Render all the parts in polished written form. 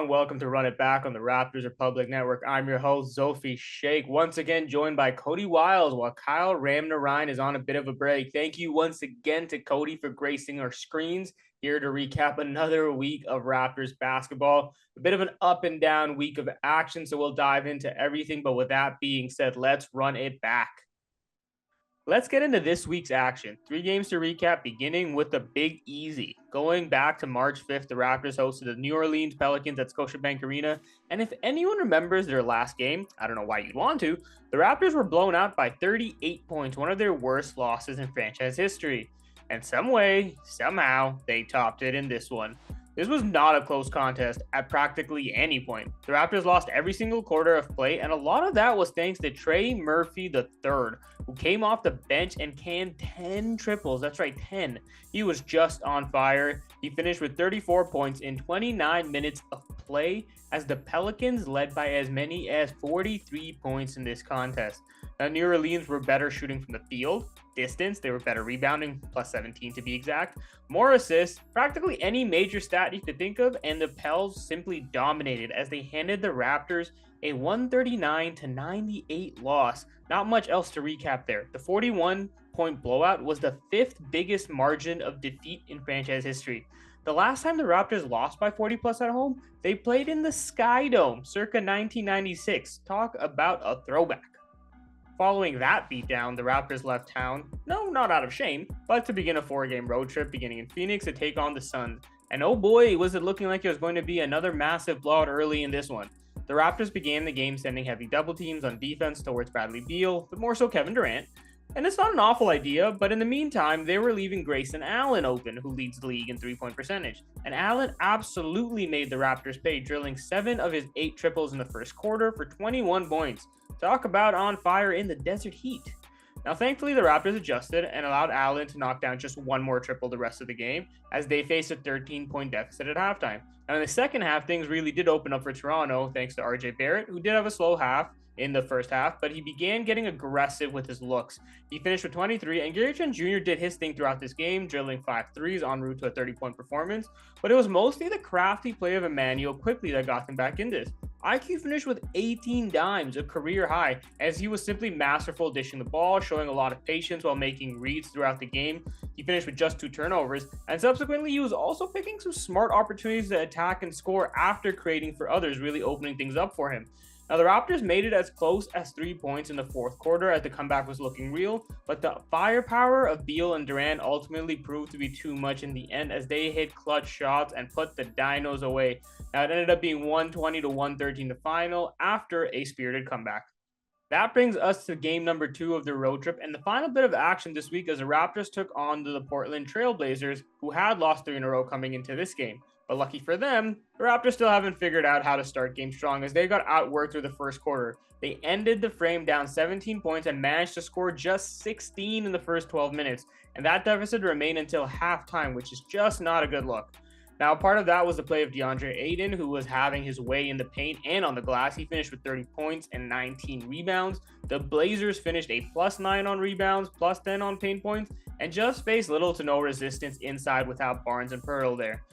everyone. Welcome to Run It Back on the Raptors Republic Network. I'm your host, Zulfi Sheikh, once again joined by Coty Wiles while Kyle Ramnarine is on a bit of a break. Thank you once again to Coty for gracing our screens here to recap another week of Raptors basketball. A bit of an up and down week of action, so we'll dive into everything. But with that being said, let's run it back. Let's get into this week's action. 3 games to recap, beginning with the Big Easy. Going back to March 5th, the Raptors hosted the New Orleans Pelicans at Scotiabank Arena. And if anyone remembers their last game, I don't know why you'd want to, the Raptors were blown out by 38 points, one of their worst losses in franchise history. And some way, somehow, they topped it in this one. This was not a close contest at practically any point. The Raptors lost every single quarter of play, and a lot of that was thanks to Trey Murphy III, who came off the bench and canned 10 triples. That's right, 10. He was just on fire. He finished with 34 points in 29 minutes of play as the Pelicans led by as many as 43 points in this contest. Now, New Orleans were better shooting from the field, distance, they were better rebounding, plus 17 to be exact, more assists, practically any major stat you could think of, and the Pels simply dominated as they handed the Raptors a 139-98 loss. Not much else to recap there. The 41-point blowout was the 5th biggest margin of defeat in franchise history. The last time the Raptors lost by 40 plus at home, they played in the Sky Dome circa 1996. Talk about a throwback. Following that beatdown, the Raptors left town, no, not out of shame, but to begin a 4-game road trip beginning in Phoenix to take on the Suns. And oh boy, was it looking like it was going to be another massive blowout early in this one. The Raptors began the game sending heavy double teams on defense towards Bradley Beal, but more so Kevin Durant. And it's not an awful idea, but in the meantime, they were leaving Grayson Allen open, who leads the league in 3-point percentage. And Allen absolutely made the Raptors pay, drilling 7 of his 8 triples in the first quarter for 21 points. Talk about on fire in the desert heat. Now, thankfully, the Raptors adjusted and allowed Allen to knock down just one more triple the rest of the game as they faced a 13-point deficit at halftime. Now, in the second half, things really did open up for Toronto thanks to RJ Barrett, who did have a slow half in the first half, but he began getting aggressive with his looks. He finished with 23, and Gary Trent Jr. did his thing throughout this game, drilling 5 threes en route to a 30-point performance, but it was mostly the crafty play of Emmanuel quickly that got him back in this. IQ finished with 18 dimes, a career high, as he was simply masterful dishing the ball, showing a lot of patience while making reads throughout the game. He finished with just 2 turnovers, and subsequently he was also picking some smart opportunities to attack and score after creating for others, really opening things up for him. Now, the Raptors made it as close as 3 points in the fourth quarter as the comeback was looking real, but the firepower of Beal and Durant ultimately proved to be too much in the end as they hit clutch shots and put the Dinos away. Now, it ended up being 120-113 the final after a spirited comeback. That brings us to game number 2 of the road trip and the final bit of action this week as the Raptors took on the Portland Trail Blazers, who had lost 3 in a row coming into this game. But lucky for them, the Raptors still haven't figured out how to start games strong as they got outworked through the first quarter. They ended the frame down 17 points and managed to score just 16 in the first 12 minutes. And that deficit remained until halftime, which is just not a good look. Now, part of that was the play of DeAndre Ayton, who was having his way in the paint and on the glass. He finished with 30 points and 19 rebounds. The Blazers finished a +9 on rebounds, +10 on paint points, and just faced little to no resistance inside without Barnes and Poeltl there.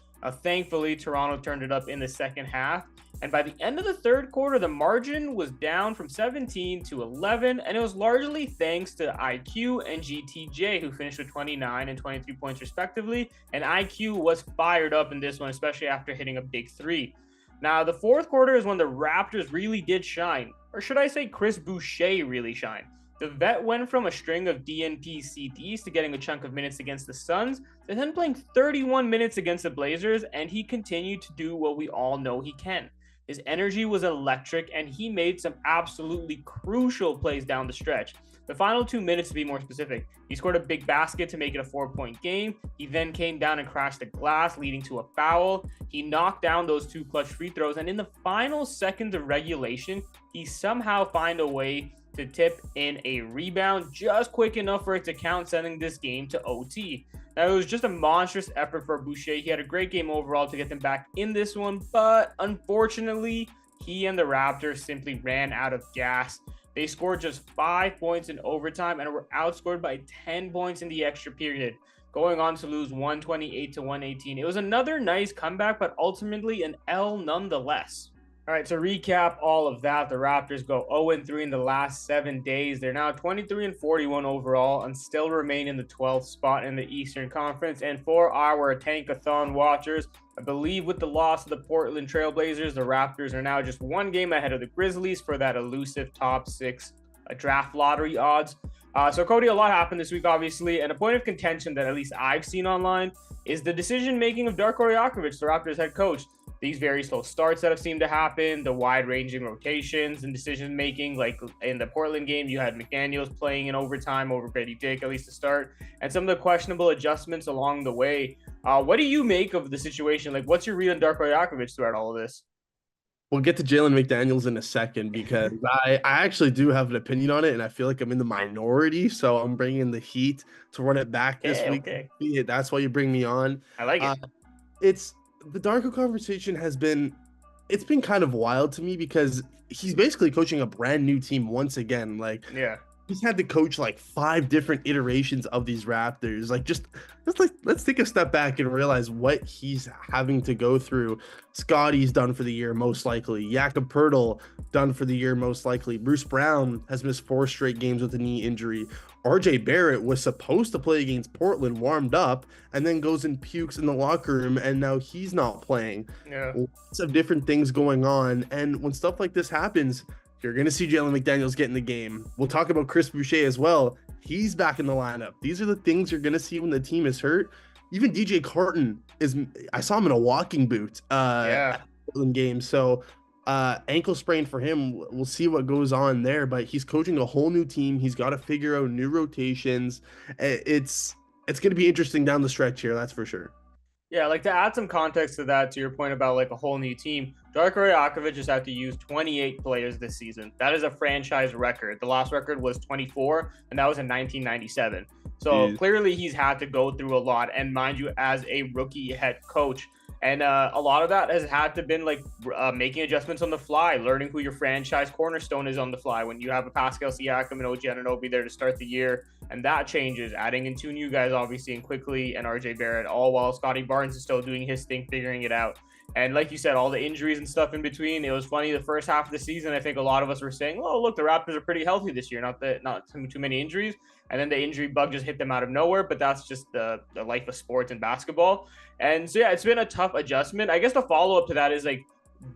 Thankfully, Toronto turned it up in the second half, and by the end of the third quarter, the margin was down from 17 to 11, and it was largely thanks to IQ and GTJ, who finished with 29 and 23 points respectively, and IQ was fired up in this one, especially after hitting a big 3. Now, the fourth quarter is when the Raptors really did shine, or should I say Chris Boucher really shined. The vet went from a string of DNP CDs to getting a chunk of minutes against the Suns, to then playing 31 minutes against the Blazers, and he continued to do what we all know he can. His energy was electric, and he made some absolutely crucial plays down the stretch. The final 2 minutes, to be more specific, he scored a big basket to make it a 4-point game. He then came down and crashed the glass, leading to a foul. He knocked down those 2 clutch free throws, and in the final seconds of regulation, he somehow found a way to tip in a rebound just quick enough for it to count, sending this game to OT. Now, it was just a monstrous effort for Boucher. He had a great game overall to get them back in this one, but unfortunately, he and the Raptors simply ran out of gas. They scored just 5 points in overtime and were outscored by 10 points in the extra period, going on to lose 128 to 118. It was another nice comeback, but ultimately an L nonetheless. All right, to recap all of that, the Raptors go 0-3 in the last 7 days. They're now 23-41 overall and still remain in the 12th spot in the Eastern Conference. And for our Tankathon watchers, I believe with the loss of the Portland Trailblazers, the Raptors are now just one game ahead of the Grizzlies for that elusive top 6 draft lottery odds. So, Coty, a lot happened this week, obviously, and a point of contention that at least I've seen online is the decision-making of Darko Rajakovic, the Raptors head coach. These very slow starts that have seemed to happen, the wide-ranging rotations and decision-making, like in the Portland game, you had McDaniels playing in overtime over Grady Dick, at least to start, and some of the questionable adjustments along the way. What do you make of the situation? Like, what's your read on Darko Rajakovic throughout all of this? We'll get to Jalen McDaniels in a second because I actually do have an opinion on it, and I feel like I'm in the minority, so I'm bringing the heat to run it back this week. Okay. That's why you bring me on. I like it. It's the Darko conversation it's been kind of wild to me because he's basically coaching a brand new team once again. Like, yeah. He's had to coach like 5 different iterations of these Raptors. Let's take a step back and realize what he's having to go through. Scotty's done for the year, most likely. Jakob Poeltl done for the year, most likely. Bruce Brown has missed 4 straight games with a knee injury. RJ Barrett was supposed to play against Portland, warmed up, and then goes and pukes in the locker room, and now he's not playing. Yeah. Lots of different things going on. And when stuff like this happens, you're going to see Jalen McDaniels get in the game. We'll talk about Chris Boucher as well. He's back in the lineup. These are the things you're going to see when the team is hurt. Even DJ Carton I saw him in a walking boot in game. So ankle sprain for him. We'll see what goes on there, but he's coaching a whole new team. He's got to figure out new rotations. It's going to be interesting down the stretch here. That's for sure. Yeah, like to add some context to that, to your point about like a whole new team, Darko Rajakovic has had to use 28 players this season. That is a franchise record. The last record was 24, and that was in 1997. So clearly he's had to go through a lot. And mind you, as a rookie head coach, and a lot of that has had to been like making adjustments on the fly, learning who your franchise cornerstone is on the fly. When you have a Pascal Siakam and OG Anunoby there to start the year, and that changes, adding in 2 new guys, obviously, and quickly, and RJ Barrett, all while Scotty Barnes is still doing his thing, figuring it out. And like you said, all the injuries and stuff in between. It was funny the first half of the season. I think a lot of us were saying, "Oh, look, the Raptors are pretty healthy this year. Not too many injuries." And then the injury bug just hit them out of nowhere. But that's just the life of sports and basketball. And so yeah, it's been a tough adjustment. I guess the follow up to that is like,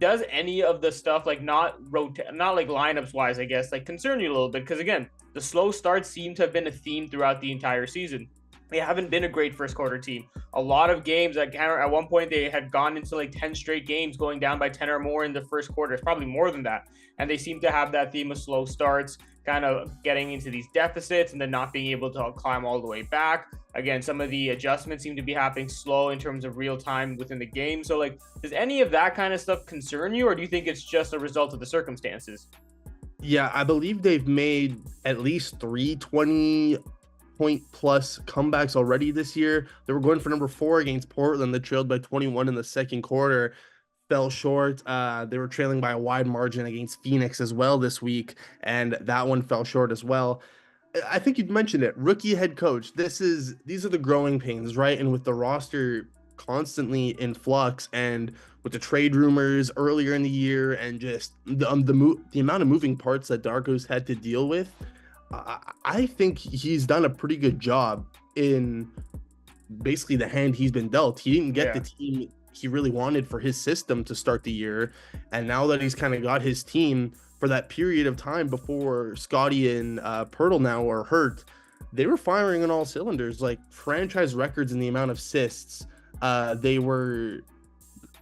does any of the stuff like not like lineups wise, I guess, like concern you a little bit? Because again, the slow starts seem to have been a theme throughout the entire season. They haven't been a great first quarter team. A lot of games at one point they had gone into like 10 straight games going down by 10 or more in the first quarter. It's probably more than that. And they seem to have that theme of slow starts, kind of getting into these deficits and then not being able to climb all the way back. Again, some of the adjustments seem to be happening slow in terms of real time within the game. So like, does any of that kind of stuff concern you, or do you think it's just a result of the circumstances? Yeah, I believe they've made at least 3 20-point plus comebacks already this year. They were going for number 4 against Portland. They trailed by 21 in the second quarter, fell short. They were trailing by a wide margin against Phoenix as well this week, and that one fell short as well. I think you'd mentioned it. Rookie head coach. These are the growing pains, right? And with the roster constantly in flux, and with the trade rumors earlier in the year, and just the amount of moving parts that Darko's had to deal with, I think he's done a pretty good job in basically the hand he's been dealt. He didn't get the team he really wanted for his system to start the year, and now that he's kind of got his team for that period of time before Scotty and Poeltl now are hurt, they were firing on all cylinders, like franchise records in the amount of assists.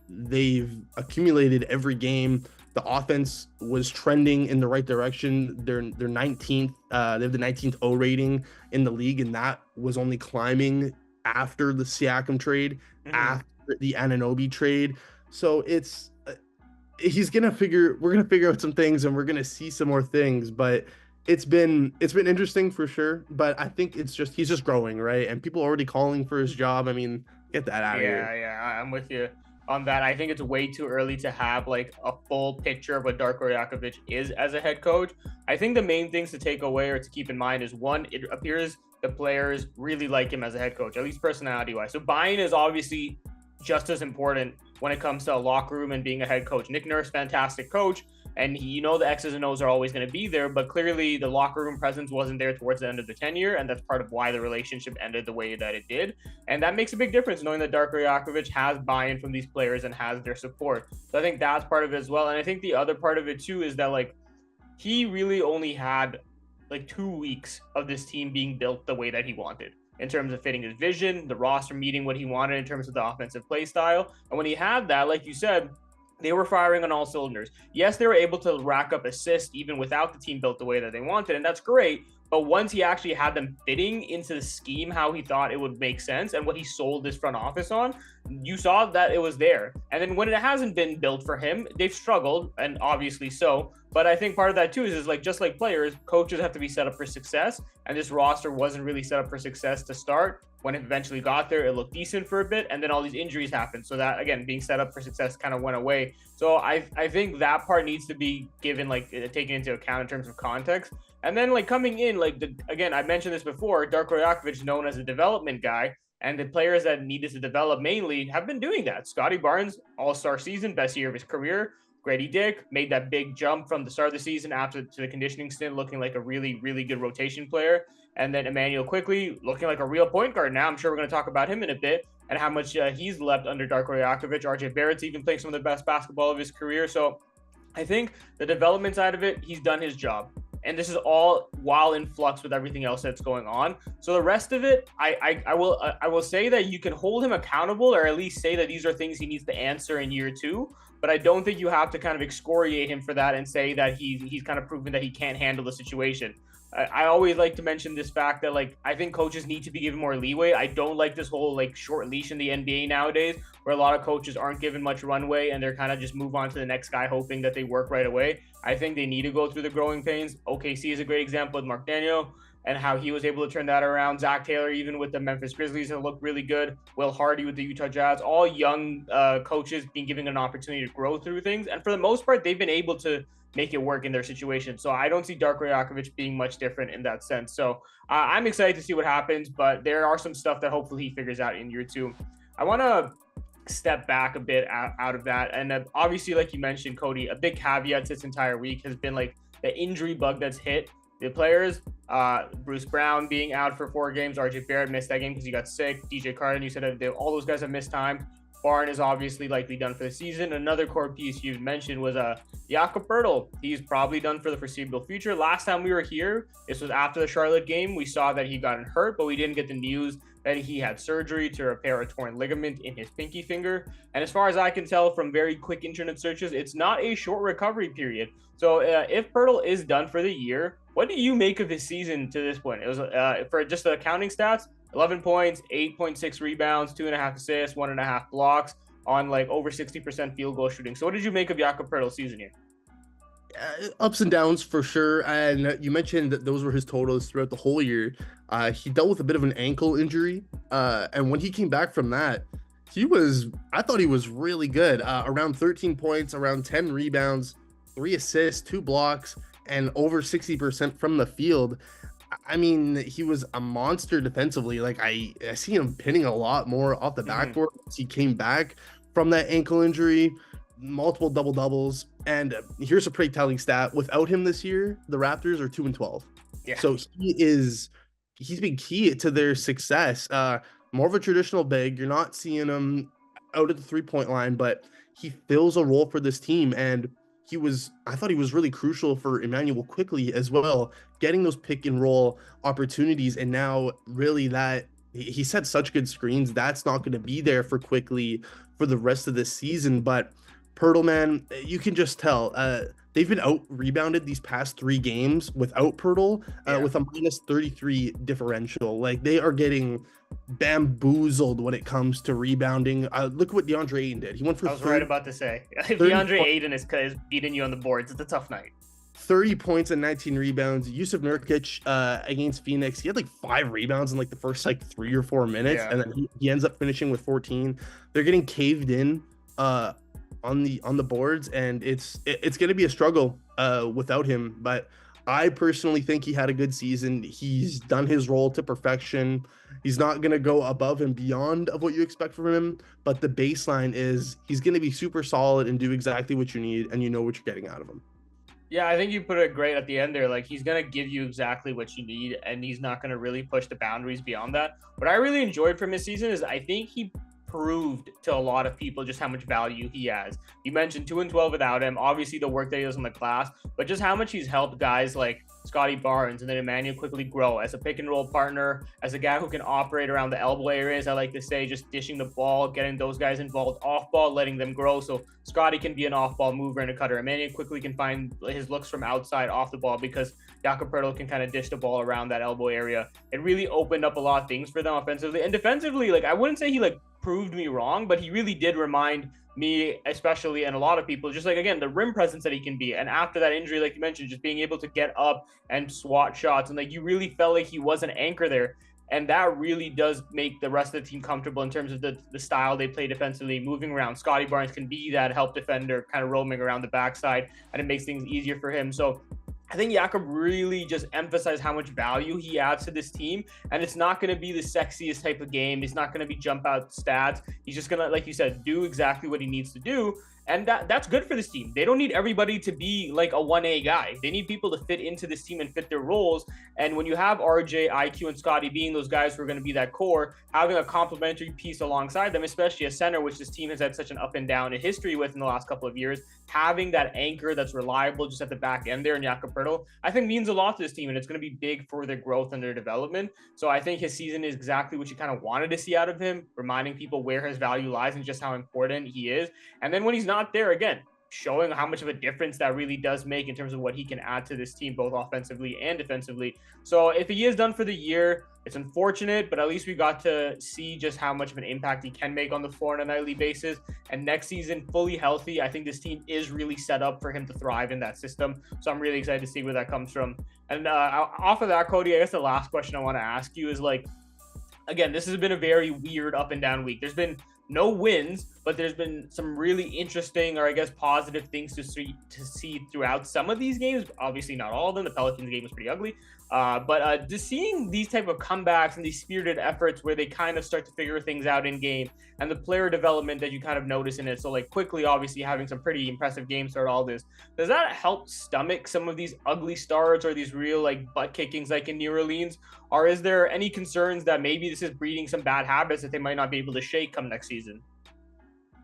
They've accumulated every game. The offense was trending in the right direction. They're 19th. They have the 19th O rating in the league, and that was only climbing after the Siakam trade, after the Anunoby trade. So we're gonna figure out some things, and we're gonna see some more things. But it's been interesting for sure. But I think he's just growing, right? And people are already calling for his job. I mean, get that out of here. Yeah, I'm with you. on that. I think it's way too early to have like a full picture of what Darko Rajakovic is as a head coach. I think the main things to take away or to keep in mind is, one, it appears the players really like him as a head coach, at least personality wise. So buy-in is obviously just as important when it comes to a locker room and being a head coach. Nick Nurse, fantastic coach, and the X's and O's are always going to be there, but clearly the locker room presence wasn't there towards the end of the tenure, and that's part of why the relationship ended the way that it did. And that makes a big difference, knowing that Darko Rajakovic has buy-in from these players and has their support. So I think that's part of it as well. And I think the other part of it too is that like he really only had like 2 weeks of this team being built the way that he wanted, in terms of fitting his vision, the roster meeting what he wanted in terms of the offensive play style. And when he had that, like you said, they were firing on all cylinders. Yes, they were able to rack up assists even without the team built the way that they wanted, and that's great. But once he actually had them fitting into the scheme how he thought it would make sense and what he sold this front office on, you saw that it was there. And then when it hasn't been built for him, they've struggled, and obviously so. But I think part of that too is like, just like players, coaches have to be set up for success. And this roster wasn't really set up for success to start. When it eventually got there, it looked decent for a bit, and then all these injuries happened. So that, again, being set up for success kind of went away. So I think that part needs to be given, like, taken into account in terms of context. And then, like, coming in, like, again, I mentioned this before, Darko Rajakovic, known as a development guy, and the players that needed to develop mainly have been doing that. Scotty Barnes, all-star season, best year of his career. Grady Dick made that big jump from the start of the season after to the conditioning stint, looking like a really, really good rotation player. And then Emmanuel quickly looking like a real point guard now. I'm sure we're going to talk about him in a bit and how much he's left under Darko Rajakovic. RJ Barrett's even playing some of the best basketball of his career. So I think the development side of it, he's done his job. And this is all while in flux with everything else that's going on. So the rest of it, I will say that you can hold him accountable, or at least say that these are things he needs to answer in year 2. But I don't think you have to kind of excoriate him for that and say that he's kind of proven that he can't handle the situation. I always like to mention this fact that, like, I think coaches need to be given more leeway. I don't like this whole, like, short leash in the NBA nowadays, where a lot of coaches aren't given much runway and they're kind of just move on to the next guy hoping that they work right away. I think they need to go through the growing pains. OKC is a great example with Mark Daniel and how he was able to turn that around. Zach Taylor, even with the Memphis Grizzlies, have looked really good. Will Hardy with the Utah Jazz, all young coaches being given an opportunity to grow through things. And for the most part, they've been able to make it work in their situation. So I don't see Darko Rajakovic being much different in that sense. So I'm excited to see what happens, but there are some stuff that hopefully he figures out in year 2. I want to step back a bit out of that. And obviously, like you mentioned, Coty, a big caveat to this entire week has been like the injury bug that's hit the players. Bruce Brown being out for 4 games. RJ Barrett missed that game because he got sick. DJ Carden, you said that all those guys have missed time. Barn is obviously likely done for the season. Another core piece you mentioned was Jakob Poeltl. He's probably done for the foreseeable future. Last time we were here, this was after the Charlotte game, we saw that he got hurt, but we didn't get the news that he had surgery to repair a torn ligament in his pinky finger. And as far as I can tell from very quick internet searches, it's not a short recovery period. So if Poeltl is done for the year, what do you make of his season to this point? It was for just the accounting stats, 11 points, 8.6 rebounds, 2.5 assists, 1.5 blocks on like over 60% field goal shooting. So what did you make of Jakob Poeltl's season here? Ups and downs for sure. And you mentioned that those were his totals throughout the whole year. He dealt with a bit of an ankle injury. And when he came back from that, I thought he was really good. Around 13 points, around 10 rebounds, 3 assists, 2 blocks, and over 60% from the field. I mean, he was a monster defensively. Like I see him pinning a lot more off the backboard. He came back from that ankle injury, multiple double doubles. And here's a pretty telling stat: without him this year, the Raptors are 2-12. Yeah. So he's been key to their success. More of a traditional big. You're not seeing him out at the 3-point line, but he fills a role for this team. And I thought he was really crucial for Emmanuel quickly as well, getting those pick and roll opportunities. And now really that he set such good screens, that's not going to be there for quickly for the rest of the season. But Poeltl, man, you can just tell they've been out rebounded these past 3 games without Poeltl, with a -33 differential. Like they are getting bamboozled when it comes to rebounding. Look at what DeAndre Ayton did. He went for I was right about to say, if DeAndre Ayton is beating you on the boards, it's a tough night. 30 points and 19 rebounds. Jusuf Nurkic against Phoenix, he had like 5 rebounds in like the first like 3 or 4 minutes, and then he ends up finishing with 14. They're getting caved in uh on the boards, and it's going to be a struggle without him. But I personally think he had a good season. He's done his role to perfection. He's not going to go above and beyond of what you expect from him, but the baseline is he's going to be super solid and do exactly what you need, and you know what you're getting out of him. Yeah, I think you put it great at the end there. Like, he's going to give you exactly what you need, and he's not going to really push the boundaries beyond that. What I really enjoyed from his season is I think he proved to a lot of people just how much value he has. You mentioned 2-12 without him, obviously the work that he does in the class, but just how much he's helped guys like Scotty Barnes and then Emmanuel quickly grow as a pick and roll partner, as a guy who can operate around the elbow areas. I like to say, just dishing the ball, getting those guys involved off ball, letting them grow. So Scotty can be an off ball mover and a cutter. Emmanuel quickly can find his looks from outside off the ball because Jakob Poeltl can kind of dish the ball around that elbow area. It really opened up a lot of things for them offensively and defensively. Like, I wouldn't say he proved me wrong, but he really did remind me, especially, and a lot of people, just like, again, the rim presence that he can be. And after that injury, like you mentioned, just being able to get up and swat shots, and you really felt like he was an anchor there. And that really does make the rest of the team comfortable in terms of the style they play defensively, moving around. Scotty Barnes can be that help defender, kind of roaming around the backside, and it makes things easier for him. So I think Jakob really just emphasized how much value he adds to this team. And it's not going to be the sexiest type of game. It's not going to be jump out stats. He's just going to, like you said, do exactly what he needs to do. And that's good for this team. They don't need everybody to be like a 1A guy. They need people to fit into this team and fit their roles. And when you have RJ, IQ, and Scotty being those guys who are going to be that core, having a complementary piece alongside them, especially a center, which this team has had such an up and down history with in the last couple of years, having that anchor that's reliable just at the back end there in Jakob Poeltl, I think means a lot to this team, and it's going to be big for their growth and their development. So I think his season is exactly what you kind of wanted to see out of him, reminding people where his value lies and just how important he is. And then when he's not there, again, showing how much of a difference that really does make in terms of what he can add to this team, both offensively and defensively. So if he is done for the year, it's unfortunate, but at least we got to see just how much of an impact he can make on the floor on a nightly basis. And next season, fully healthy, I think this team is really set up for him to thrive in that system. So I'm really excited to see where that comes from. And off of that, Coty, I guess the last question I want to ask you is, again, this has been a very weird up and down week. There's been no wins, but there's been some really interesting, or I guess positive things to see throughout some of these games. Obviously not all of them. The Pelicans game was pretty ugly. But just seeing these type of comebacks and these spirited efforts where they kind of start to figure things out in game, and the player development that you kind of notice in it. So quickly, obviously having some pretty impressive games start all this. Does that help stomach some of these ugly starts or these real butt kickings in New Orleans? Or is there any concerns that maybe this is breeding some bad habits that they might not be able to shake come next season?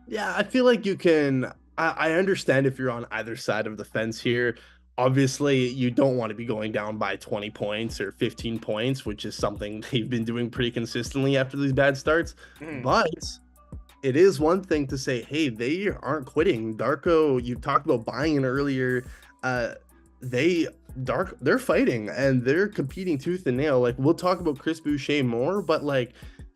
Yeah, I feel like you can. I understand if you're on either side of the fence here. Obviously, you don't want to be going down by 20 points or 15 points, which is something they've been doing pretty consistently after these bad starts. But it is one thing to say, hey, they aren't quitting. Darko, you talked about buying in earlier. They're fighting and they're competing tooth and nail. We'll talk about Chris Boucher more, but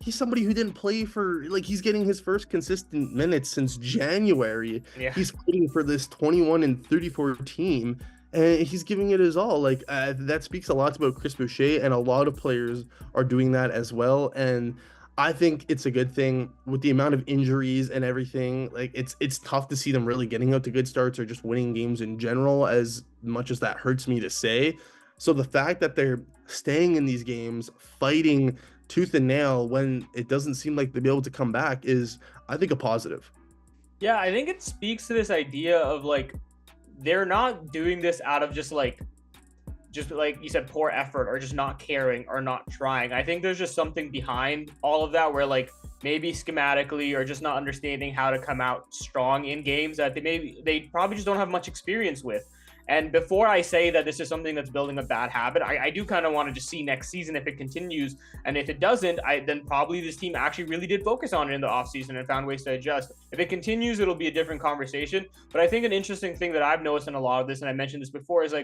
he's somebody who didn't play for he's getting his first consistent minutes since January. Yeah. He's fighting for this 21-34 team, and he's giving it his all. That speaks a lot about Chris Boucher, and a lot of players are doing that as well. And I think it's a good thing with the amount of injuries and everything. It's tough to see them really getting out to good starts or just winning games in general, as much as that hurts me to say. So the fact that they're staying in these games, fighting tooth and nail when it doesn't seem like they'll be able to come back, is, I think, a positive. Yeah, I think it speaks to this idea of they're not doing this out of just like you said, poor effort or just not caring or not trying. I think there's just something behind all of that where maybe schematically or just not understanding how to come out strong in games that they probably just don't have much experience with. And before I say that this is something that's building a bad habit, I do kind of want to just see next season if it continues. And if it doesn't, then probably this team actually really did focus on it in the offseason and found ways to adjust. If it continues, it'll be a different conversation. But I think an interesting thing that I've noticed in a lot of this, and I mentioned this before, is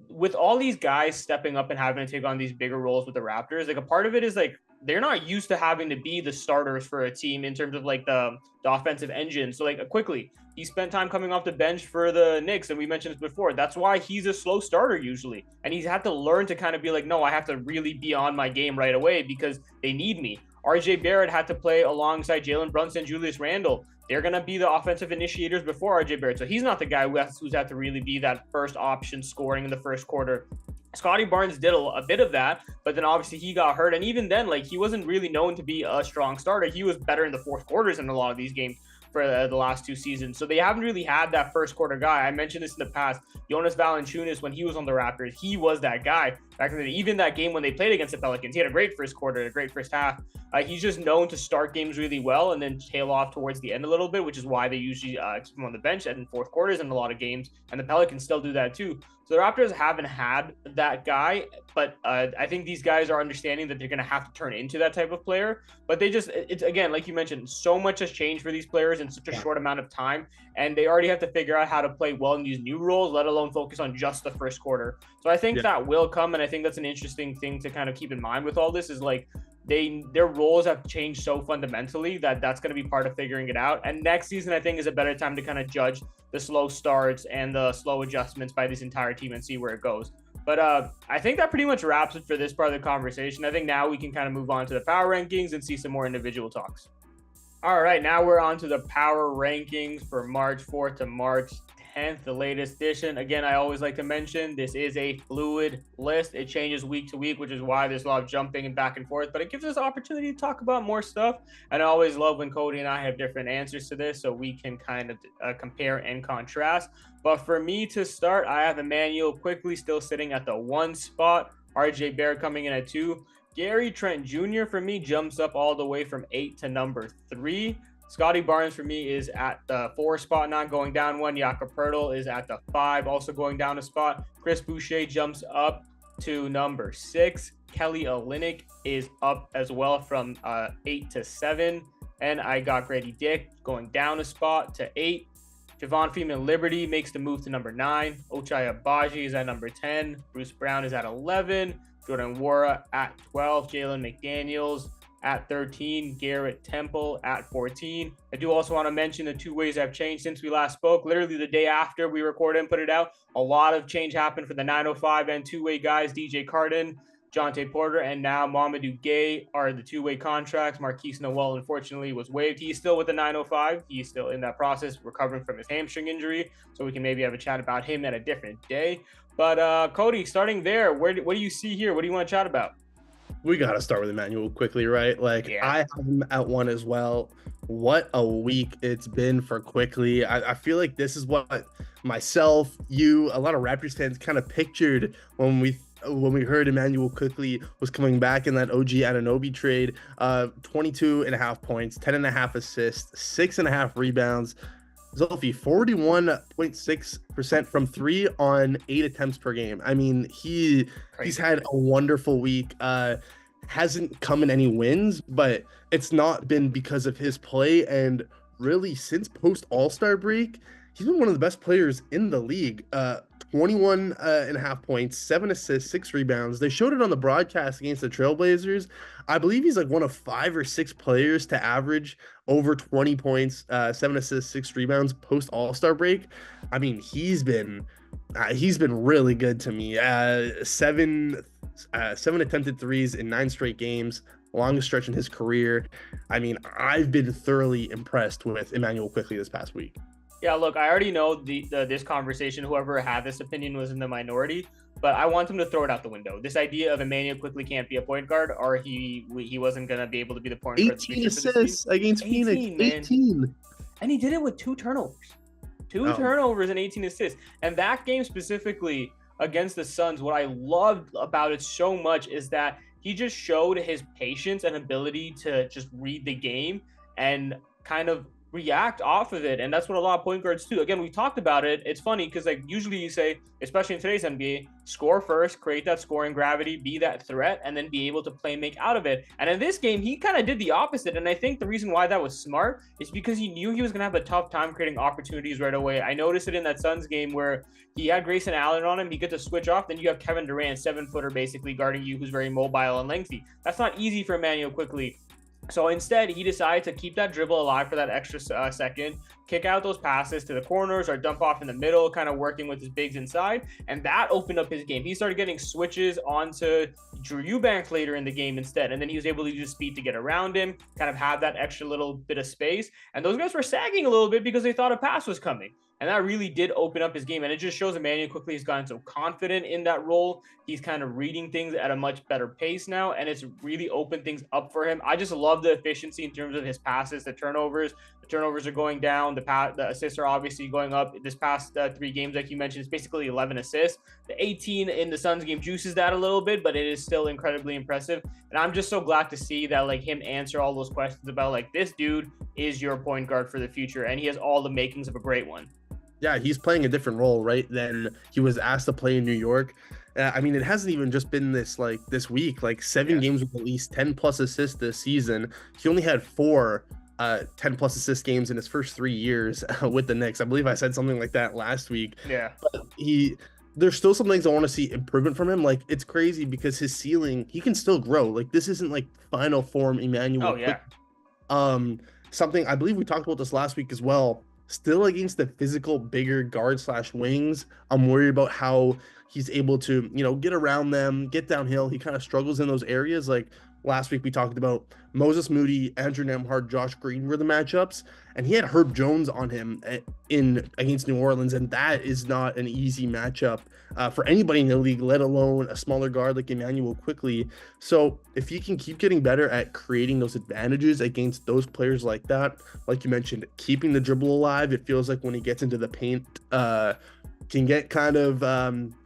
with all these guys stepping up and having to take on these bigger roles with the Raptors, a part of it is they're not used to having to be the starters for a team in terms of the offensive engine. So quickly, he spent time coming off the bench for the Knicks, and we mentioned this before. That's why he's a slow starter usually, and he's had to learn to kind of be no, I have to really be on my game right away because they need me. RJ Barrett had to play alongside Jalen Brunson and Julius Randle they're going to be the offensive initiators before RJ Barrett. So he's not the guy who's had to really be that first option scoring in the first quarter. Scotty Barnes did a bit of that, but then obviously he got hurt. And even then, like, he wasn't really known to be a strong starter. He was better in the fourth quarters in a lot of these games for the last 2 seasons. So they haven't really had that first quarter guy. I mentioned this in the past. Jonas Valanciunas, when he was on the Raptors, he was that guy. Back in the day, even that game when they played against the Pelicans, he had a great first quarter, a great first half. He's just known to start games really well and then tail off towards the end a little bit, which is why they usually keep him on the bench in fourth quarters in a lot of games. And the Pelicans still do that too. So the Raptors haven't had that guy, but I think these guys are understanding that they're going to have to turn into that type of player. But it's again, like you mentioned, so much has changed for these players in such a short amount of time. And they already have to figure out how to play well in these new roles, let alone focus on just the first quarter. So I think that will come. And I think that's an interesting thing to kind of keep in mind with all this is like, their roles have changed so fundamentally that's going to be part of figuring it out. And next season, I think, is a better time to kind of judge the slow starts and the slow adjustments by this entire team and see where it goes. But I think that pretty much wraps it for this part of the conversation. I think now we can kind of move on to the power rankings and see some more individual talks. All right, now we're on to the power rankings for March 4th to March 10th, the latest edition. Again, I always like to mention this is a fluid list. It changes week to week, which is why there's a lot of jumping and back and forth, but it gives us opportunity to talk about more stuff. And I always love when Coty and I have different answers to this, so we can kind of compare and contrast. But for me to start, I have Immanuel Quickley still sitting at the 1 spot, RJ Barrett coming in at 2. Gary Trent Jr. for me jumps up all the way from 8 to number 3. Scotty Barnes for me is at the 4 spot, not going down 1. Jakob Poeltl is at the 5, also going down a spot. Chris Boucher jumps up to number 6. Kelly Olynyk is up as well from 8 to 7. And I got Grady Dick going down a spot to 8. Javon Freeman-Liberty makes the move to number 9. Ochai Agbaji is at number 10. Bruce Brown is at 11. Jordan Nwora at 12. Jalen McDaniels at 13, Garrett Temple at 14. I do also want to mention the 2 ways I've changed since we last spoke. Literally the day after we recorded and put it out, a lot of change happened for the 905 and 2-way guys. DJ Carden, Jonte Porter, and now Mamadou Gay are the 2-way contracts. Marquise Noel, unfortunately, was waived. He's still with the 905. He's still in that process, recovering from his hamstring injury. So we can maybe have a chat about him at a different day. But Coty, starting there, what do you see here? What do you want to chat about? We got to start with Immanuel Quickley, right? Like, I have him at 1 as well. What a week it's been for Quickley. I feel like this is what myself, you, a lot of Raptors fans kind of pictured when we heard Immanuel Quickley was coming back in that OG Anunoby trade. 22.5 points, 10.5 assists, 6.5 rebounds. Zulfi, 41.6% from 3 on 8 attempts per game. I mean, he's had a wonderful week. Hasn't come in any wins, but it's not been because of his play. And really, since post All-Star break, he's been one of the best players in the league. 21.5 points, 7 assists, 6 rebounds. They showed it on the broadcast against the Trailblazers. I believe he's like one of 5 or 6 players to average over 20 points, 7 assists, 6 rebounds post All-Star break. I mean, he's been really good to me. 7 attempted threes in 9 straight games, longest stretch in his career. I mean, I've been thoroughly impressed with Immanuel Quickley this past week. Yeah, look, I already know this conversation, whoever had this opinion was in the minority, but I want him to throw it out the window. This idea of Immanuel Quickley can't be a point guard, or he wasn't going to be able to be the point guard. 18 assists against Phoenix. 18. And he did it with 2 turnovers. 2 turnovers and 18 assists. And that game specifically against the Suns, what I loved about it so much is that he just showed his patience and ability to just read the game and kind of react off of it. And that's what a lot of point guards do. Again, we talked about it. It's funny because like usually you say, especially in today's NBA, score first, create that scoring gravity, be that threat, and then be able to play make out of it. And in this game, he kind of did the opposite. And I think the reason why that was smart is because he knew he was going to have a tough time creating opportunities right away. I noticed it in that Suns game where he had Grayson Allen on him. He gets to switch off. Then you have Kevin Durant, 7-footer, basically guarding you, who's very mobile and lengthy. That's not easy for Immanuel Quickley. So instead, he decided to keep that dribble alive for that extra second, kick out those passes to the corners or dump off in the middle, kind of working with his bigs inside. And that opened up his game. He started getting switches onto Drew Eubanks later in the game instead. And then he was able to use speed to get around him, kind of have that extra little bit of space. And those guys were sagging a little bit because they thought a pass was coming. And that really did open up his game. And it just shows Emmanuel quickly has gotten so confident in that role. He's kind of reading things at a much better pace now. And it's really opened things up for him. I just love the efficiency in terms of his passes, the turnovers. The turnovers are going down. The assists are obviously going up. This past 3 games, like you mentioned, it's basically 11 assists. The 18 in the Suns game juices that a little bit, but it is still incredibly impressive. And I'm just so glad to see that, like, him answer all those questions about, like, this dude is your point guard for the future. And he has all the makings of a great one. Yeah, he's playing a different role, right, than he was asked to play in New York. I mean, it hasn't even just been this week, like 7 games with at least 10 plus assists this season. He only had 4 10 plus assist games in his first 3 years with the Knicks. I believe I said something like that last week. Yeah. But there's still some things I want to see improvement from him. Like, it's crazy because his ceiling, he can still grow. Like, this isn't like final form Emmanuel. Oh, yeah. Something I believe we talked about this last week as well. Still against the physical, bigger guard / wings, I'm worried about how he's able to, get around them, get downhill. He kind of struggles in those areas. Like last week, we talked about Moses Moody, Andrew Nembhard, Josh Green were the matchups, and he had Herb Jones on him against New Orleans, and that is not an easy matchup for anybody in the league, let alone a smaller guard like Emmanuel quickly. So if he can keep getting better at creating those advantages against those players like that, like you mentioned, keeping the dribble alive, it feels like when he gets into the paint, can get kind of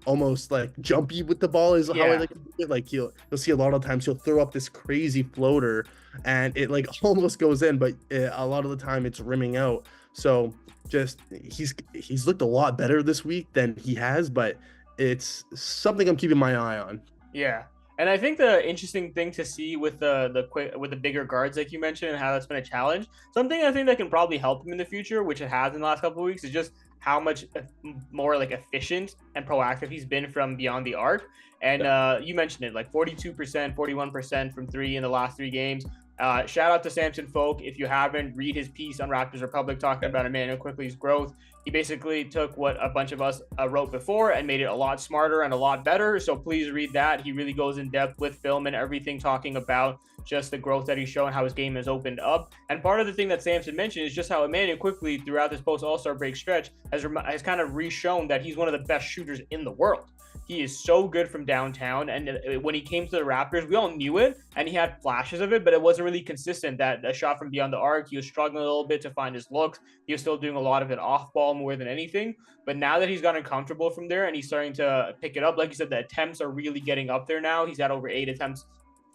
almost like jumpy with the ball is how I like to do it. Like you'll see a lot of times he'll throw up this crazy floater and it like almost goes in, but a lot of the time it's rimming out. So just he's looked a lot better this week than he has, but it's something I'm keeping my eye on. Yeah. And I think the interesting thing to see with the bigger guards, like you mentioned, and how that's been a challenge, something I think that can probably help him in the future, which it has in the last couple of weeks, is just how much more like efficient and proactive he's been from beyond the arc. And you mentioned it, like 42%, 41% from 3 in the last 3 games. Shout out to Samson Folk. If you haven't, read his piece on Raptors Republic talking about Emmanuel Quickly's growth. He basically took what a bunch of us wrote before and made it a lot smarter and a lot better. So please read that. He really goes in depth with film and everything, talking about just the growth that he's shown, how his game has opened up. And part of the thing that Samson mentioned is just how Emmanuel Quickly throughout this post All-Star break stretch has kind of re-shown that he's one of the best shooters in the world. He is so good from downtown, and when he came to the Raptors, we all knew it, and he had flashes of it, but it wasn't really consistent. That a shot from beyond the arc, he was struggling a little bit to find his looks. He was still doing a lot of it off ball more than anything. But now that he's gotten comfortable from there and he's starting to pick it up, like you said, the attempts are really getting up there now. He's had over 8 attempts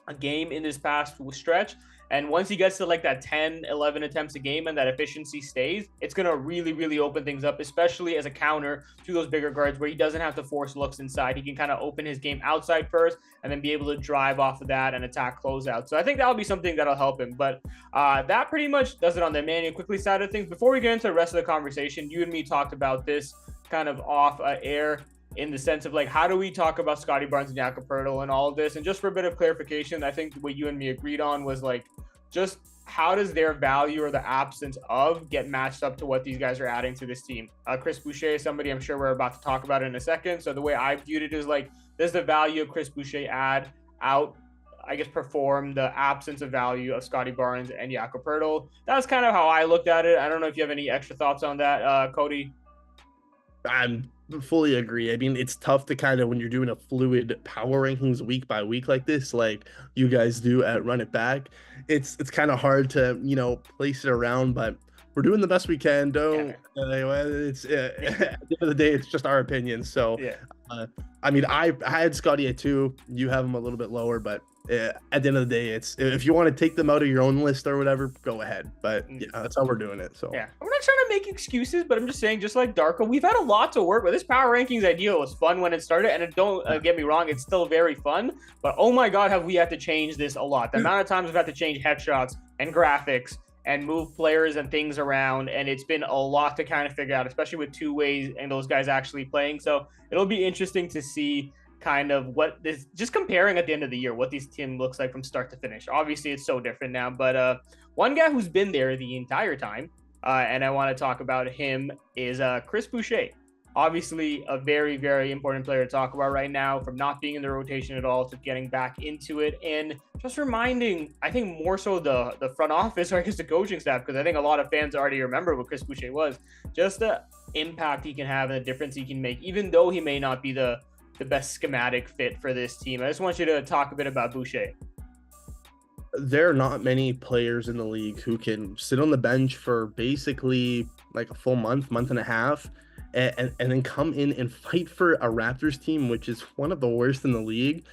a game in this past stretch. And once he gets to like that 10, 11 attempts a game and that efficiency stays, it's going to really, really open things up, especially as a counter to those bigger guards where he doesn't have to force looks inside. He can kind of open his game outside first and then be able to drive off of that and attack closeout. So I think that'll be something that'll help him. But that pretty much does it on the Emmanuel Quickly side of things. Before we get into the rest of the conversation, you and me talked about this kind of off air, in the sense of like, how do we talk about Scottie Barnes and Jakob Poeltl and all of this? And just for a bit of clarification, I think what you and me agreed on was like, just how does their value or the absence of get matched up to what these guys are adding to this team? Chris Boucher is somebody I'm sure we're about to talk about in a second. So the way I viewed it is like, does the value of Chris Boucher perform the absence of value of Scottie Barnes and Jakob Poeltl? That's kind of how I looked at it. I don't know if you have any extra thoughts on that, Coty. I'm fully agree. I mean, it's tough to kind of, when you're doing a fluid power rankings week by week like this, like you guys do at Run It Back, it's kind of hard to, place it around, but we're doing the best we can. It's at the end of the day, it's just our opinion. So, I mean, I had Scottie at 2, you have him a little bit lower, but at the end of the day, it's, if you want to take them out of your own list or whatever, go ahead. But yeah, that's how we're doing it. So yeah, we're not trying to make excuses, but I'm just saying, just like Darko, we've had a lot to work with. This power rankings idea was fun when it started, and don't get me wrong, it's still very fun. But oh my God, have we had to change this a lot? The amount of times we've had to change headshots and graphics and move players and things around, and it's been a lot to kind of figure out, especially with 2 ways and those guys actually playing. So it'll be interesting to see kind of what this, just comparing at the end of the year, what this team looks like from start to finish. Obviously, it's so different now, but one guy who's been there the entire time, and I want to talk about him, is Chris Boucher. Obviously, a very, very important player to talk about right now, from not being in the rotation at all to getting back into it. And just reminding, I think more so the front office, or I guess the coaching staff, because I think a lot of fans already remember what Chris Boucher was, just the impact he can have and the difference he can make, even though he may not be the best schematic fit for this team. I just want you to talk a bit about Boucher. There are not many players in the league who can sit on the bench for basically like a full month and a half, and then come in and fight for a Raptors team, which is one of the worst in the league.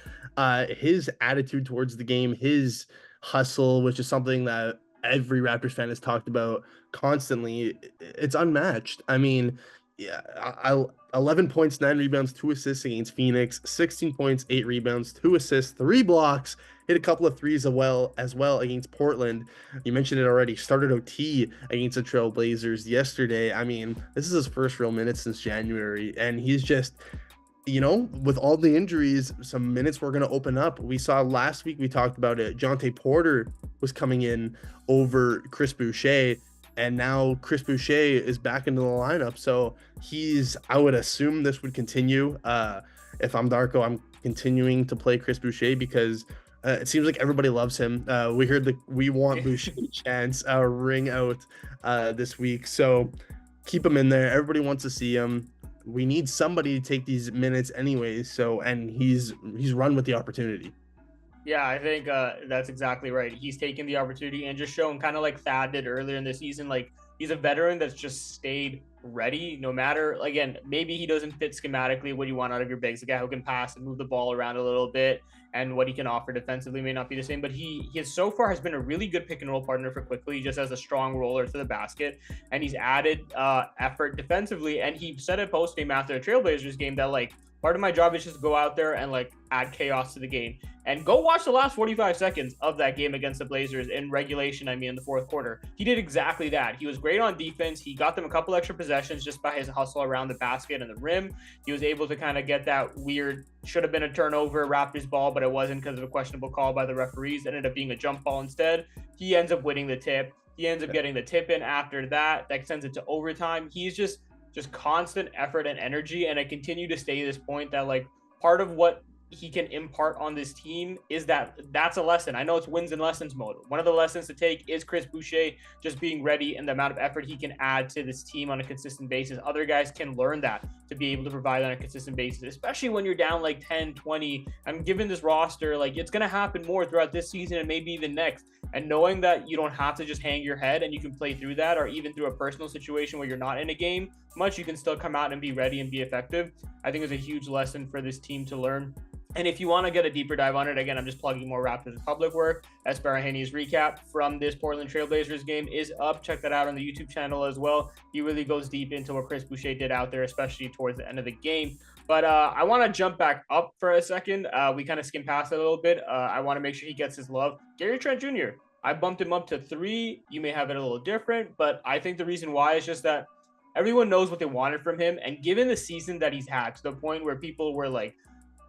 His attitude towards the game, his hustle, which is something that every Raptors fan has talked about constantly, it's unmatched. I mean, yeah, 11 points, 9 rebounds, 2 assists against Phoenix, 16 points, 8 rebounds, 2 assists, 3 blocks, hit a couple of threes as well against Portland. You mentioned it already. Started OT against the Trailblazers yesterday. I mean, this is his first real minutes since January, and he's just, with all the injuries, some minutes were going to open up. We saw last week, we talked about it. Jontay Porter was coming in over Chris Boucher, and now Chris Boucher is back into the lineup. So I would assume this would continue. If I'm Darko, I'm continuing to play Chris Boucher because it seems like everybody loves him. We heard the "We Want Boucher" chants ring out this week. So keep him in there. Everybody wants to see him. We need somebody to take these minutes anyways. So, and he's run with the opportunity. Yeah, I think that's exactly right. He's taken the opportunity and just shown, kind of like Thad did earlier in the season, like he's a veteran that's just stayed ready no matter, again, maybe he doesn't fit schematically what you want out of your bigs, a guy who can pass and move the ball around a little bit, and what he can offer defensively may not be the same, but he has so far has been a really good pick and roll partner for Quickly, just as a strong roller to the basket, and he's added effort defensively. And he said it post game after the Trailblazers game that, like, part of my job is just to go out there and like add chaos to the game. And go watch the last 45 seconds of that game against the Blazers in regulation. I mean, in the fourth quarter, he did exactly that. He was great on defense. He got them a couple extra possessions just by his hustle around the basket and the rim. He was able to kind of get that weird, should have been a turnover Raptors ball, but it wasn't because of a questionable call by the referees. It ended up being a jump ball instead. He ends up winning the tip. He ends up getting the tip in after that. That sends it to overtime. He's just constant effort and energy. And I continue to stay this point that, like, part of what he can impart on this team is that's a lesson. I know it's wins and lessons mode. One of the lessons to take is Chris Boucher just being ready and the amount of effort he can add to this team on a consistent basis. Other guys can learn that to be able to provide on a consistent basis, especially when you're down like 10, 20. I'm given this roster, like, it's going to happen more throughout this season and maybe even next. And knowing that you don't have to just hang your head and you can play through that, or even through a personal situation where you're not in a game much, you can still come out and be ready and be effective, I think is a huge lesson for this team to learn. And if you want to get a deeper dive on it, again, I'm just plugging more Raptors Republic work. Esper Haney's recap from this Portland Trailblazers game is up. Check that out on the YouTube channel as well. He really goes deep into what Chris Boucher did out there, especially towards the end of the game. But I want to jump back up for a second. We kind of skimmed past it a little bit. I want to make sure he gets his love. Gary Trent Jr., I bumped him up to 3. You may have it a little different, but I think the reason why is just that everyone knows what they wanted from him. And given the season that he's had, to the point where people were like,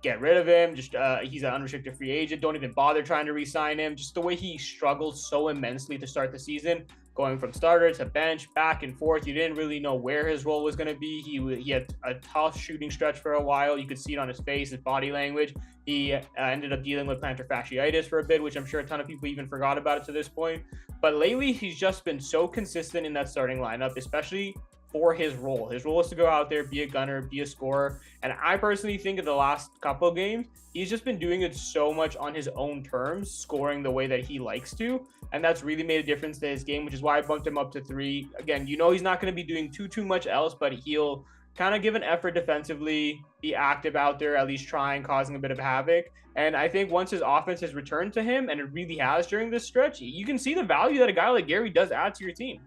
get rid of him, just he's an unrestricted free agent, don't even bother trying to re-sign him, just the way he struggled so immensely to start the season, going from starter to bench, back and forth. You didn't really know where his role was going to be. He had a tough shooting stretch for a while. You could see it on his face, his body language. He ended up dealing with plantar fasciitis for a bit, which I'm sure a ton of people even forgot about it to this point. But lately, he's just been so consistent in that starting lineup, especially for his role. His role is to go out there, be a gunner, be a scorer. And I personally think in the last couple of games, he's just been doing it so much on his own terms, scoring the way that he likes to. And that's really made a difference to his game, which is why I bumped him up to 3. Again, he's not going to be doing too much else, but he'll kind of give an effort defensively, be active out there, at least trying, causing a bit of havoc. And I think once his offense has returned to him, and it really has during this stretch, you can see the value that a guy like Gary does add to your team.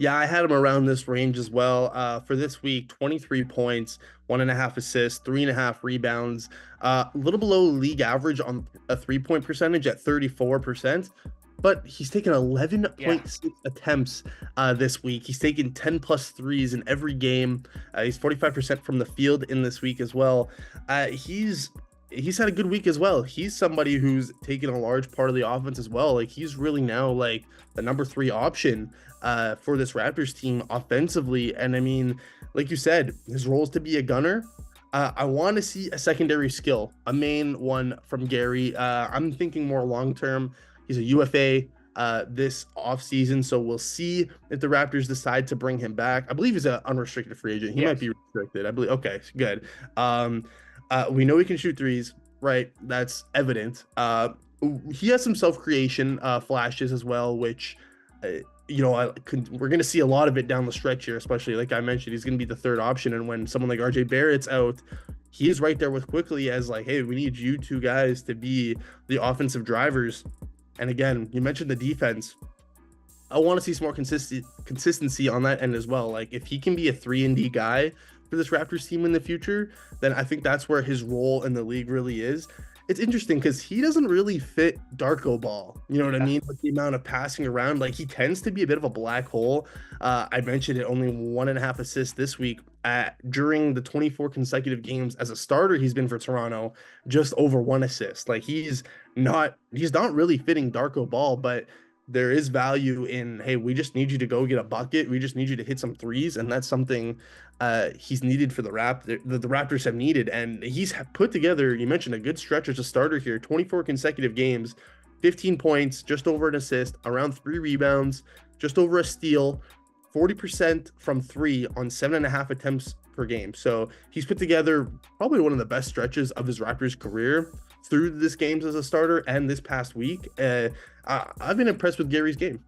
Yeah, I had him around this range as well. For this week, 23 points, 1.5 assists, 3.5 rebounds, a little below league average on a 3-point percentage at 34%. but he's taken 11.6 Yeah. attempts this week. He's taken 10 plus threes in every game. He's 45% from the field in this week as well. He's had a good week as well. He's somebody who's taken a large part of the offense as well. Like he's really now like the number 3 option for this Raptors team offensively. And I mean, like you said, his role is to be a gunner. I want to see a secondary skill, a main one from Gary. I'm thinking more long term. He's a UFA this offseason, so we'll see if the Raptors decide to bring him back. I believe he's an unrestricted free agent. He might Yes. be restricted. I believe. Okay, good. We know he can shoot threes, right? That's evident. He has some self-creation flashes as well, which we're going to see a lot of it down the stretch here, especially like I mentioned, he's going to be the 3rd option. And when someone like RJ Barrett's out, he's right there with Quickly as like, hey, we need you 2 guys to be the offensive drivers. And again, you mentioned the defense. I want to see some more consistency on that end as well. Like if he can be a 3-and-D guy for this Raptors team in the future, then I think that's where his role in the league really is. It's interesting because he doesn't really fit Darko ball. You know what I mean? With the amount of passing around, like he tends to be a bit of a black hole. I mentioned it, only 1.5 assists this week. During the 24 consecutive games as a starter, he's been for Toronto, just over 1 assist. Like he's not really fitting Darko ball, but there is value in, hey, we just need you to go get a bucket. We just need you to hit some threes. And that's something he's needed for the Raptors have needed. And he's put together, you mentioned a good stretch as a starter here, 24 consecutive games, 15 points, just over an assist, around 3 rebounds, just over a steal, 40% from 3 on 7.5 attempts per game. So he's put together probably one of the best stretches of his Raptors career through this games as a starter and this past week. I've been impressed with Gary's game.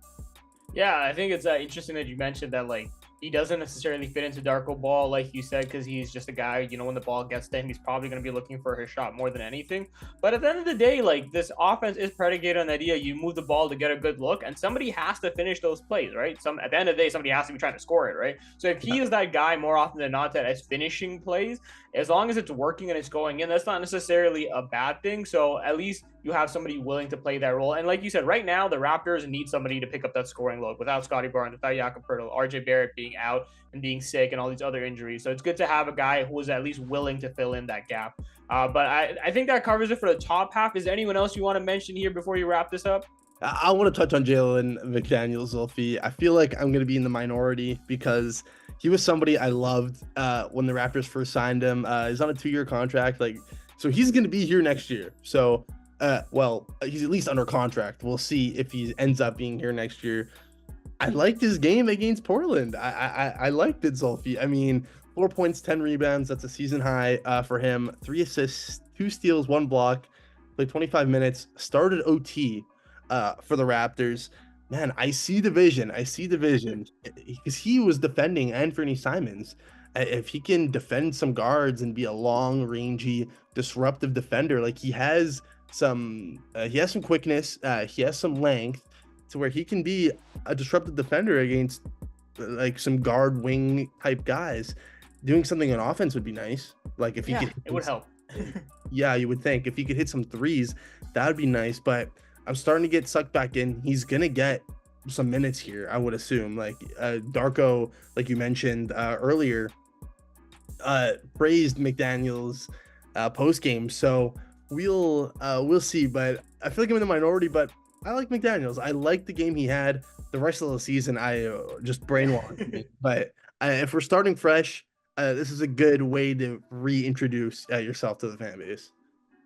Yeah, I think it's interesting that you mentioned that like he doesn't necessarily fit into Darko ball, like you said, because he's just a guy, when the ball gets to him, he's probably going to be looking for his shot more than anything. But at the end of the day, like this offense is predicated on the idea you move the ball to get a good look, and somebody has to finish those plays, right? At the end of the day, somebody has to be trying to score it, right? So if he is that guy more often than not that is finishing plays, as long as it's working and it's going in, that's not necessarily a bad thing. So at least you have somebody willing to play that role. And like you said, right now, the Raptors need somebody to pick up that scoring load without Scotty Barnes, without Jakob Poeltl, RJ Barrett being out and being sick and all these other injuries. So it's good to have a guy who is at least willing to fill in that gap. But I think that covers it for the top half. Is there anyone else you want to mention here before you wrap this up? I want to touch on Jalen McDaniel, Zulfi. I feel like I'm going to be in the minority because he was somebody I loved when the Raptors first signed him. He's on a 2-year contract. So he's going to be here next year. So, he's at least under contract. We'll see if he ends up being here next year. I liked his game against Portland. I liked it, Zulfi. I mean, 4 points, 10 rebounds. That's a season high for him. 3 assists, 2 steals, 1 block. Played 25 minutes. Started OT for the Raptors. Man, I see the vision because he was defending Anthony Simons. If he can defend some guards and be a long, rangy, disruptive defender, like he has some quickness, he has some length to where he can be a disruptive defender against like some guard wing type guys. Doing something on offense would be nice. Like if he could, it would help. Yeah, you would think if he could hit some threes, that would be nice. But I'm starting to get sucked back in. He's gonna get some minutes here, I would assume. Like Darko, like you mentioned earlier, praised McDaniel's post game. So we'll see. But I feel like I'm in the minority. But I like McDaniel's. I like the game he had. The rest of the season, I just brainwashed me. But if we're starting fresh, this is a good way to reintroduce yourself to the fan base.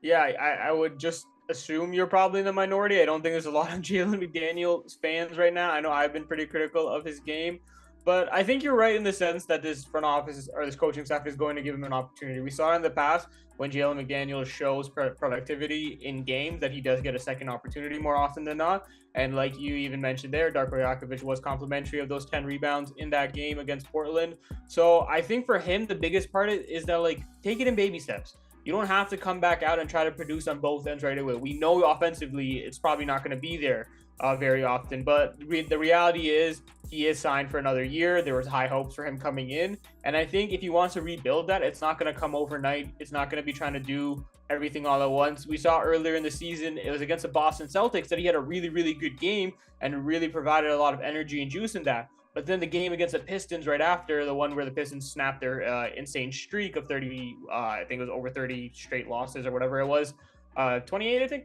Yeah, I would just assume you're probably in the minority. I don't think there's a lot of Jalen McDaniels fans right now. I know I've been pretty critical of his game, but I think you're right in the sense that this front office or this coaching staff is going to give him an opportunity. We saw in the past when Jalen McDaniels shows productivity in games that he does get a second opportunity more often than not. And like you even mentioned there, Darko Rajakovic was complimentary of those 10 rebounds in that game against Portland. So I think for him, the biggest part is that like take it in baby steps. You don't have to come back out and try to produce on both ends right away. We know offensively it's probably not going to be there very often, but the reality is he is signed for another year. There was high hopes for him coming in, and I think if he wants to rebuild that, it's not going to come overnight. It's not going to be trying to do everything all at once. We saw earlier in the season, it was against the Boston Celtics, that he had a really, really good game and really provided a lot of energy and juice in that. But then the game against the Pistons right after, the one where the Pistons snapped their insane streak of 30, I think it was over 30 straight losses or whatever it was, 28, I think.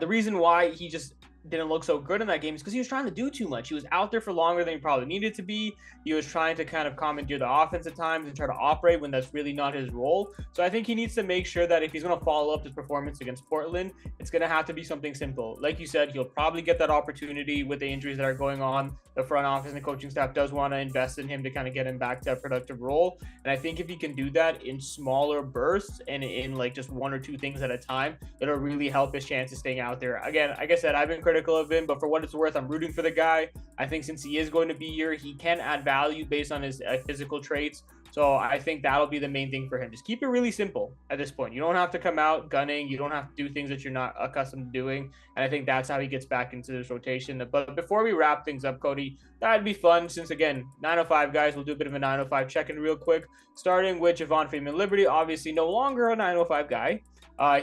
The reason why he just didn't look so good in that game is because he was trying to do too much. He was out there for longer than he probably needed to be. He was trying to kind of commandeer the offense at times and try to operate when that's really not his role. So I think he needs to make sure that if he's going to follow up his performance against Portland, it's going to have to be something simple. Like you said, he'll probably get that opportunity with the injuries that are going on. The front office and the coaching staff does want to invest in him to kind of get him back to a productive role. And I think if he can do that in smaller bursts and in like just one or two things at a time, it'll really help his chances staying out there. Again, like I said, I've been critical of him, but for what it's worth, I'm rooting for the guy. I think since he is going to be here, he can add value based on his physical traits. So I think that'll be the main thing for him. Just keep it really simple at this point. You don't have to come out gunning. You don't have to do things that you're not accustomed to doing. And I think that's how he gets back into this rotation. But before we wrap things up, Coty, that'd be fun since, again, 905 guys, we'll do a bit of a 905 check-in real quick. Starting with Javon Freeman-Liberty, obviously no longer a 905 guy.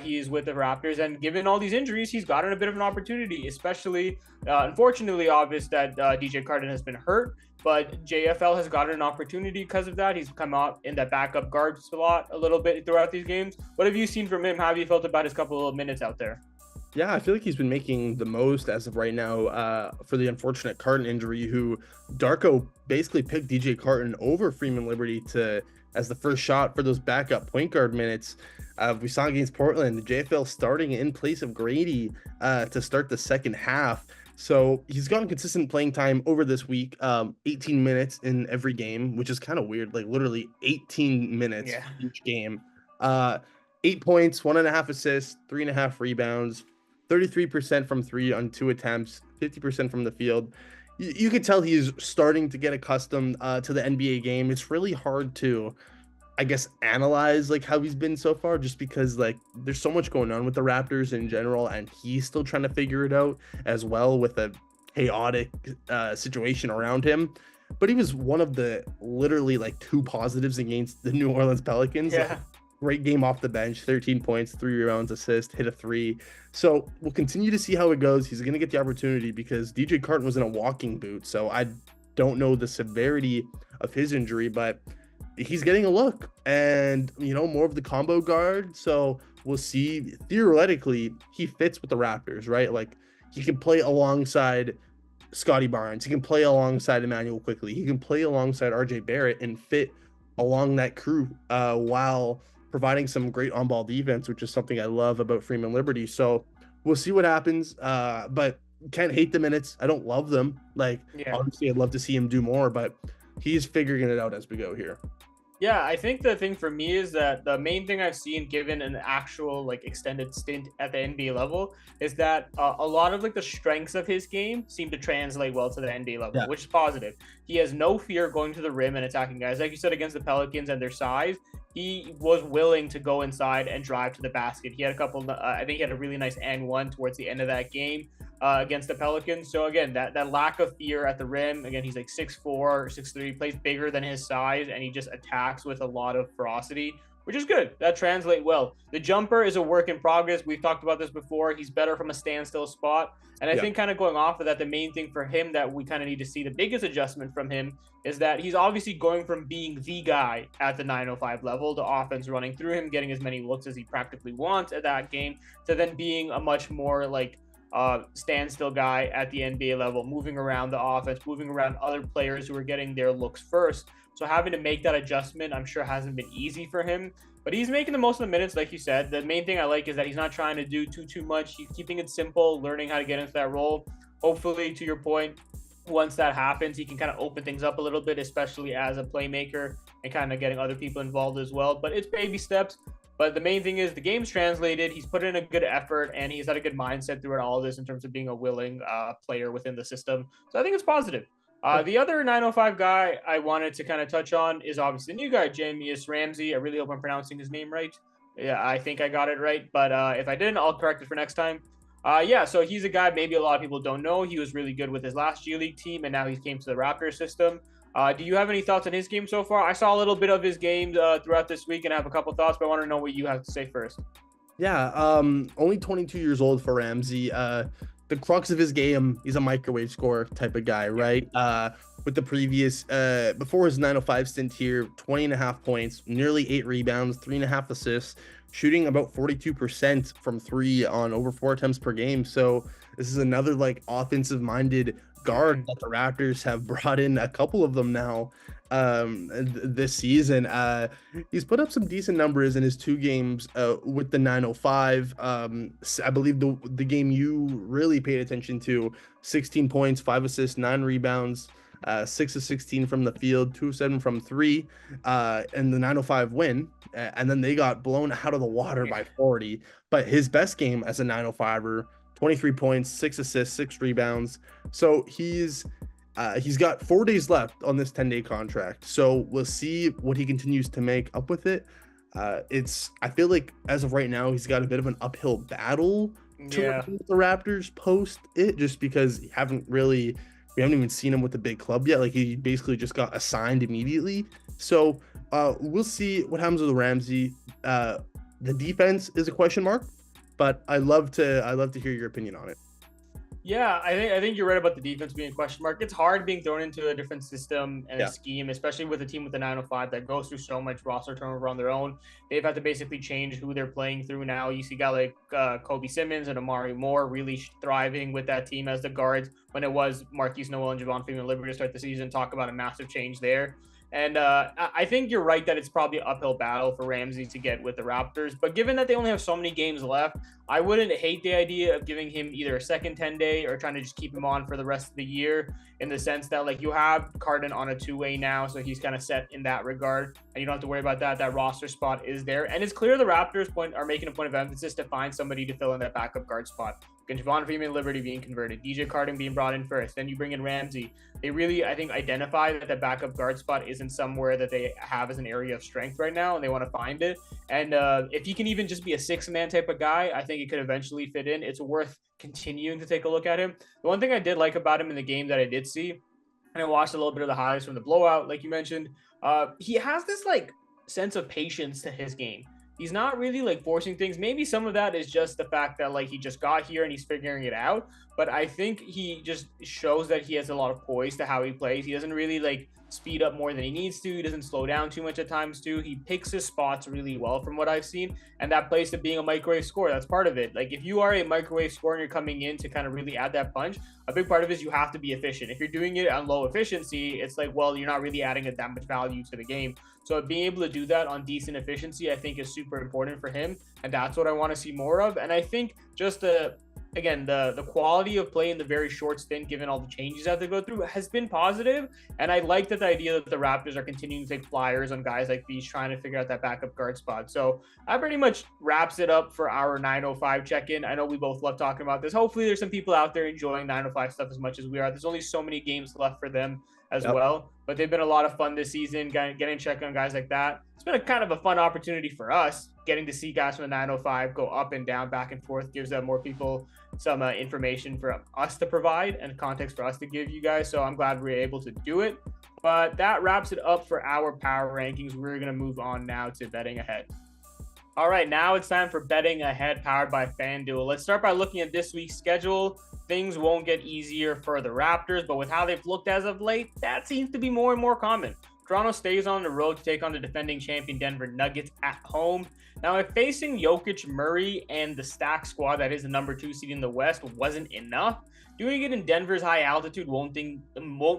He is with the Raptors, and given all these injuries, he's gotten a bit of an opportunity, especially, unfortunately, obvious that DJ Carton has been hurt. But JFL has gotten an opportunity because of that. He's come out in that backup guard slot a little bit throughout these games. What have you seen from him? How have you felt about his couple of minutes out there? Yeah, I feel like he's been making the most as of right now for the unfortunate Carton injury, who Darko basically picked DJ Carton over Freeman-Liberty as the first shot for those backup point guard minutes. We saw against Portland, JFL starting in place of Grady to start the second half. So he's gotten consistent playing time over this week, 18 minutes in every game, which is kind of weird, like literally 18 minutes each game. 8 points, 1.5 assists, 3.5 rebounds, 33% from three on 2 attempts, 50% from the field. You could tell he's starting to get accustomed to the NBA game. It's really hard to, I guess, analyze like how he's been so far, just because like there's so much going on with the Raptors in general, and he's still trying to figure it out as well with a chaotic situation around him. But he was one of the literally like 2 positives against the New Orleans Pelicans. Yeah. Like, great game off the bench, 13 points, 3 rebounds, assist, hit a 3. So we'll continue to see how it goes. He's going to get the opportunity because DJ Carton was in a walking boot. So I don't know the severity of his injury, but he's getting a look and, you know, more of the combo guard. So we'll see. Theoretically, he fits with the Raptors, right? Like he can play alongside Scotty Barnes. He can play alongside Emmanuel Quickly. He can play alongside RJ Barrett and fit along that crew while providing some great on-ball defense, which is something I love about Freeman-Liberty. So we'll see what happens. But can't hate the minutes. I don't love them. Like, obviously, I'd love to see him do more, but he's figuring it out as we go here. Yeah, I think the thing for me is that the main thing I've seen, given an actual like extended stint at the NBA level, is that a lot of like the strengths of his game seem to translate well to the NBA level, which is positive. He has no fear going to the rim and attacking guys. Like you said, against the Pelicans and their size, he was willing to go inside and drive to the basket. He had a couple, I think he had a really nice and one towards the end of that game against the Pelicans. So again, that lack of fear at the rim, again, he's like 6'4", 6'3", plays bigger than his size, and he just attacks with a lot of ferocity, which is good. That translates well. The jumper is a work in progress. We've talked about this before. He's better from a standstill spot. And I think kind of going off of that, the main thing for him that we kind of need to see, the biggest adjustment from him, is that he's obviously going from being the guy at the 905 level, the offense running through him, getting as many looks as he practically wants at that game, to then being a much more like standstill guy at the NBA level, moving around the offense, moving around other players who are getting their looks first. So having to make that adjustment, I'm sure hasn't been easy for him, but he's making the most of the minutes, like you said. The main thing I like is that he's not trying to do too much. He's keeping it simple, learning how to get into that role. Hopefully, to your point, once that happens, he can kind of open things up a little bit, especially as a playmaker and kind of getting other people involved as well. But it's baby steps. But the main thing is the game's translated. He's put in a good effort, and he's had a good mindset throughout all of this in terms of being a willing player within the system. So I think it's positive. The other 905 guy I wanted to kind of touch on is obviously the new guy, Jamius Ramsey. I really hope I'm pronouncing his name right. Yeah, I think I got it right. But if I didn't, I'll correct it for next time. So he's a guy maybe a lot of people don't know. He was really good with his last G League team, and now he came to the Raptors system. Do you have any thoughts on his game so far? I saw a little bit of his game throughout this week and I have a couple thoughts, but I want to know what you have to say first. Yeah, only 22 years old for Ramsey. The crux of his game, he's a microwave scorer type of guy, right? With the previous, before his 905 stint here, 20 and a half points, nearly 8 rebounds, 3.5 assists, shooting about 42% from three on over 4 attempts per game. So this is another like offensive minded guard that the Raptors have brought in, a couple of them now this season. He's put up some decent numbers in his 2 games with the 905. I believe the game you really paid attention to, 16 points, 5 assists, 9 rebounds, 6 of 16 from the field, 2 of 7 from 3, and the 905 win. And then they got blown out of the water by 40. But his best game as a 905er, 23 points, 6 assists, 6 rebounds. So he's got 4 days left on this 10-day contract. So we'll see what he continues to make up with it. I feel like as of right now, he's got a bit of an uphill battle to replace the Raptors post it, just because we haven't even seen him with the big club yet. Like, he basically just got assigned immediately. So we'll see what happens with Ramsey. The defense is a question mark, but I love to hear your opinion on it. Yeah, I think you're right about the defense being a question mark. It's hard being thrown into a different system and a scheme, especially with a team with the 905 that goes through so much roster turnover on their own. They've had to basically change who they're playing through now. You see guys like Kobe Simmons and Amari Moore really thriving with that team as the guards, when it was Marquise Noel and Javon Freeman-Liberty to start the season. Talk about a massive change there. And I think you're right that it's probably an uphill battle for Ramsey to get with the Raptors. But given that they only have so many games left, I wouldn't hate the idea of giving him either a second 10-day or trying to just keep him on for the rest of the year, in the sense that, like, you have Carden on a 2-way now, so he's kind of set in that regard, and you don't have to worry about that. That roster spot is there. And it's clear the Raptors are making a point of emphasis to find somebody to fill in that backup guard spot. Javon Freeman-Liberty being converted, DJ Carden being brought in first, then you bring in Ramsey. They really, I think, identify that the backup guard spot isn't somewhere that they have as an area of strength right now, and they want to find it. And if he can even just be a 6-man type of guy, I think it could eventually fit in. It's worth continuing to take a look at him. The one thing I did like about him in the game that I did see, and I watched a little bit of the highlights from the blowout, like you mentioned, he has this like sense of patience to his game. He's not really like forcing things. Maybe some of that is just the fact that like he just got here and he's figuring it out. But I think he just shows that he has a lot of poise to how he plays. He doesn't really like speed up more than he needs to. He doesn't slow down too much at times too. He picks his spots really well from what I've seen. And that plays to being a microwave scorer. That's part of it. Like, if you are a microwave scorer and you're coming in to kind of really add that punch, a big part of it is you have to be efficient. If you're doing it on low efficiency, it's like, well, you're not really adding that much value to the game. So being able to do that on decent efficiency, I think, is super important for him. And that's what I want to see more of. And I think just the quality of play in the very short stint, given all the changes that they go through, has been positive. And I like that the idea that the Raptors are continuing to take flyers on guys like these, trying to figure out that backup guard spot. So that pretty much wraps it up for our 905 check-in. I know we both love talking about this. Hopefully there's some people out there enjoying 905 stuff as much as we are. There's only so many games left for them as well, but they've been a lot of fun this season, getting check on guys like that. It's been a kind of a fun opportunity for us, getting to see guys from the 905 go up and down, back and forth. Gives more people some information for us to provide and context for us to give you guys. So I'm glad we were able to do it. But that wraps it up for our power rankings. We're going to move on now to betting ahead. All right, now it's time for betting ahead, powered by FanDuel. Let's start by looking at this week's schedule. Things won't get easier for the Raptors, but with how they've looked as of late, that seems to be more and more common. Toronto stays on the road to take on the defending champion Denver Nuggets at home. Now, if facing Jokic, Murray, and the stacked squad that is the number 2 seed in the West wasn't enough, doing it in Denver's high altitude won't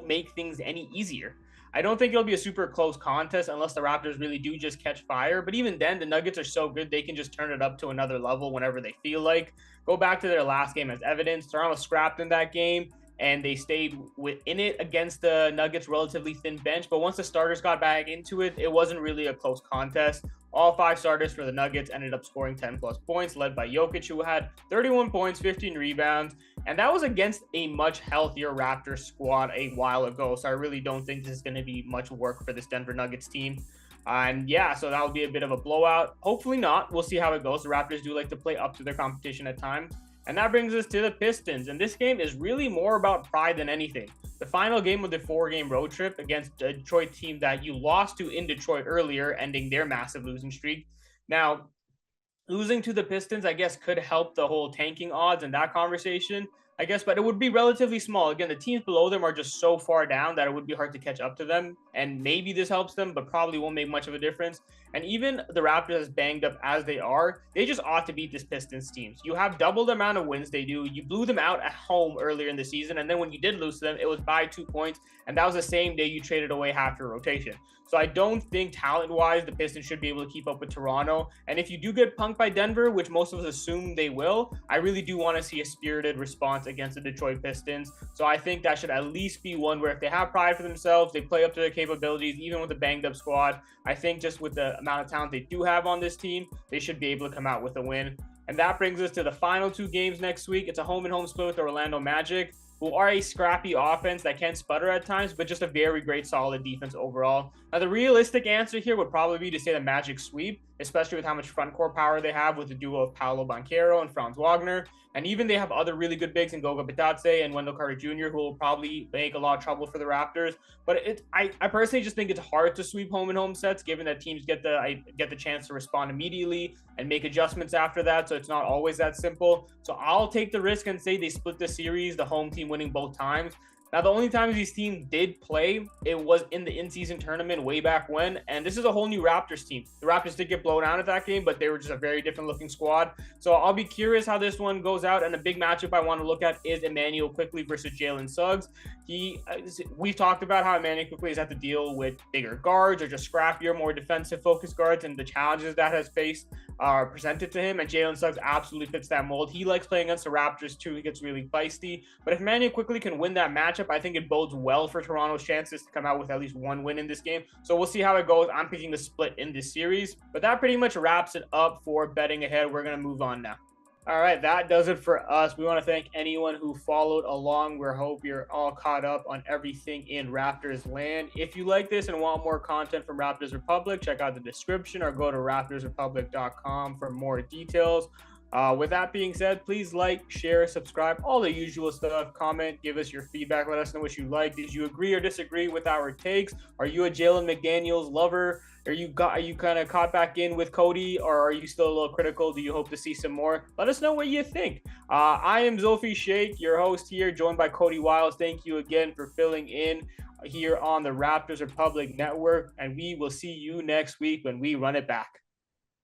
make things any easier. I don't think it'll be a super close contest unless the Raptors really do just catch fire. But even then, the Nuggets are so good, they can just turn it up to another level whenever they feel like. Go back to their last game as evidence. Toronto scrapped in that game, and they stayed within it against the Nuggets' relatively thin bench. But once the starters got back into it, it wasn't really a close contest. All 5 starters for the Nuggets ended up scoring 10-plus points, led by Jokic, who had 31 points, 15 rebounds. And that was against a much healthier Raptors squad a while ago. So I really don't think this is going to be much work for this Denver Nuggets team. And yeah, so that would be a bit of a blowout. Hopefully not. We'll see how it goes. The Raptors do like to play up to their competition at times. And that brings us to the Pistons. And this game is really more about pride than anything. The final game of the 4-game road trip against a Detroit team that you lost to in Detroit earlier, ending their massive losing streak. Now, losing to the Pistons, I guess, could help the whole tanking odds in that conversation, I guess, but it would be relatively small. Again, the teams below them are just so far down that it would be hard to catch up to them. And maybe this helps them, but probably won't make much of a difference. And even the Raptors, as banged up as they are, they just ought to beat this Pistons teams. You have double the amount of wins they do. You blew them out at home earlier in the season. And then when you did lose to them, it was by 2 points. And that was the same day you traded away half your rotation. So I don't think talent-wise the Pistons should be able to keep up with Toronto. And if you do get punked by Denver, which most of us assume they will, I really do want to see a spirited response against the Detroit Pistons. So I think that should at least be one where if they have pride for themselves, they play up to their capabilities, even with a banged-up squad. I think just with the amount of talent they do have on this team, they should be able to come out with a win. And that brings us to the final 2 games next week. It's a home-and-home split with the Orlando Magic, who are a scrappy offense that can sputter at times, but just a very great, solid defense overall. Now, the realistic answer here would probably be to say the Magic sweep, especially with how much front court power they have with the duo of Paolo Banchero and Franz Wagner. And even they have other really good bigs in Goga Bitadze and Wendell Carter Jr., who will probably make a lot of trouble for the Raptors. But I personally just think it's hard to sweep home and home sets, given that teams get the chance to respond immediately and make adjustments after that. So it's not always that simple. So I'll take the risk and say they split the series, the home team winning both times. Now, the only times these teams did play, it was in the in-season tournament way back when, and this is a whole new Raptors team. The Raptors did get blown out at that game, but they were just a very different-looking squad. So I'll be curious how this one goes out, and a big matchup I want to look at is Immanuel Quickley versus Jalen Suggs. We've talked about how Immanuel Quickley has had to deal with bigger guards or just scrappier, more defensive-focused guards, and the challenges that has faced are presented to him, and Jalen Suggs absolutely fits that mold. He likes playing against the Raptors, too. He gets really feisty. But if Immanuel Quickley can win that matchup, I think it bodes well for Toronto's chances to come out with at least one win in this game. So we'll see how it goes. I'm picking the split in this series. But that pretty much wraps it up for betting ahead. We're going to move on now. All right, that does it for us. We want to thank anyone who followed along. We hope you're all caught up on everything in Raptors land. If you like this and want more content from Raptors Republic, check out the description or go to raptorsrepublic.com for more details. With that being said, please like, share, subscribe, all the usual stuff. Comment, give us your feedback. Let us know what you like. Did you agree or disagree with our takes? Are you a Jalen McDaniels lover? Are you kind of caught back in with Coty, or are you still a little critical? Do you hope to see some more? Let us know what you think. I am Zulfi Sheikh, your host here, joined by Coty Wiles. Thank you again for filling in here on the Raptors Republic Network, and we will see you next week when we run it back.